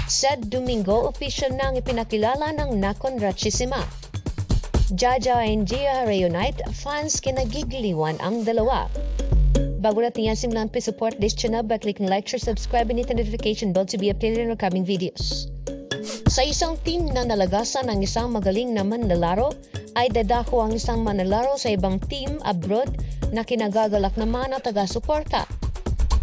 Said Domingo, official nang ipinakilala ng Nakon-Ratchisima. Jaja and Gia reunite, fans kinagigiliwan ang dalawa. Bago natin yan simulan, please support this channel by clicking like, share, subscribe, and hit the notification bell to be updated on upcoming videos. Sa isang team na nalagasan ng isang magaling na manlalaro, ay dadako ang isang manlalaro sa ibang team abroad na kinagagalak naman ang taga-suporta.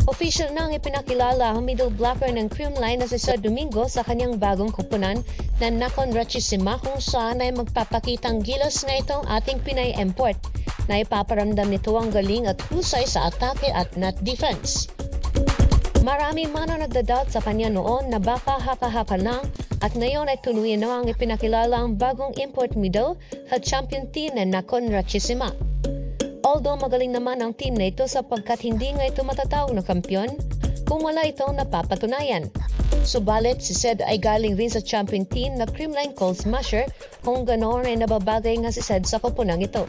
Official nang ipinakilala ang middle blocker ng Creamline na si Said Domingo sa kanyang bagong kupunan na Nakon-Ratchisima, kung saan ay magpapakitang gilas na itong ating Pinay import na ipaparamdam nito ang galing at husay sa atake at net defense. Marami man ang nagdadoubt sa kanya noon na baka haka-haka lang, at ngayon ay tuluyan na ang ipinakilala ang bagong import middle at champion team na Nakon-Ratchisima. Although magaling naman ang team na ito sapagkat hindi nga ito matatawag na kampiyon kung wala itong napapatunayan. Subalit si Said ay galing rin sa champion team na Creamline Cold Smasher, kung ganoon ay nababagay nga si Said sa kupunang ito.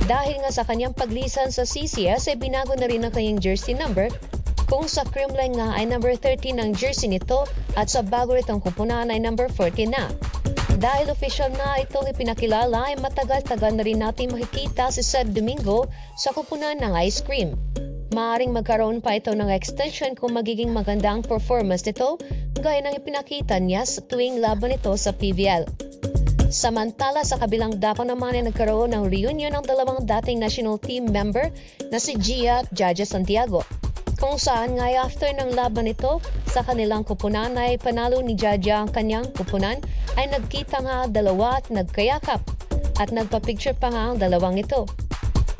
Dahil nga sa kanyang paglisan sa CCS ay binago na rin ang kanyang jersey number, kung sa Creamline nga ay number 13 ang jersey nito at sa bago itong kupunan ay number 14 na. Dahil official na itong ipinakilala ay matagal-tagal na rin natin makikita si Said Domingo sa kupunan ng ice cream. Maaring magkaroon pa ito ng extension kung magiging maganda ang performance nito gaya ng ipinakita niya sa tuwing laban nito sa PVL. Samantala sa kabilang dako naman ay nagkaroon ng reunion ng dalawang dating national team member na si Gia at Jaja Santiago, kung saan nga after ng laban nito sa kanilang kupunan ay panalo ni Jaja ang kanyang kupunan, ay nagkita nga dalawa at nagkayakap at nagpa-picture pa nga ang dalawang ito.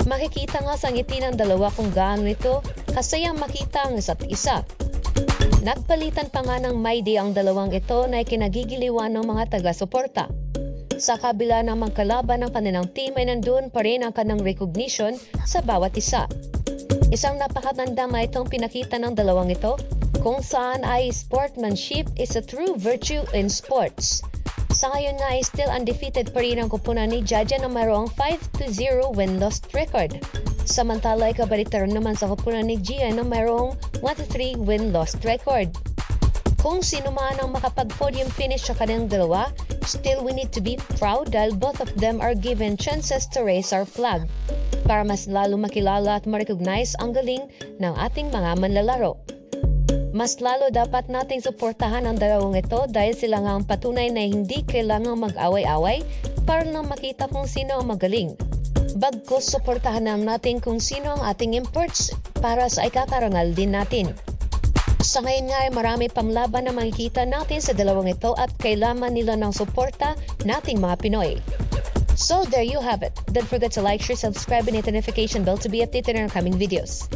Makikita nga sa ngiti ng dalawa kung gaano ito kasayang makita ang isa't isa. Nagpalitan pa nga ng Mayday ang dalawang ito na kinagigiliwan ng mga taga-suporta. Sa kabila ng magkalaban ng kanilang team ay nandun pa rin ang kanang recognition sa bawat isa. Isang napakatanda na itong pinakita ng dalawang ito, kung saan ay sportsmanship is a true virtue in sports. Sa ngayon nga ay still undefeated pa rin ang kupunan ni Jaja na mayroong 5-0 win-loss record. Samantala ay kabalitaran naman sa kupunan ni Gia na mayroong 1-3 win-loss record. Kung sino man ang makapag-podium finish sa kanilang dalawa, still we need to be proud dahil both of them are given chances to raise our flag para mas lalo makilala at ma-recognize ang galing ng ating mga manlalaro. Mas lalo dapat nating suportahan ang dalawang ito dahil sila nga ang patunay na hindi kailangang mag-away-away para lang makita kung sino ang magaling. Bagkus suportahan natin kung sino ang ating imports para sa ikakarangal din natin. Sa ngayon nga ay marami pang laban na makikita natin sa dalawang ito at kailangan nila ng suporta nating mga Pinoy. So there you have it. Don't forget to like, share, subscribe, and hit the notification bell to be updated on our coming videos.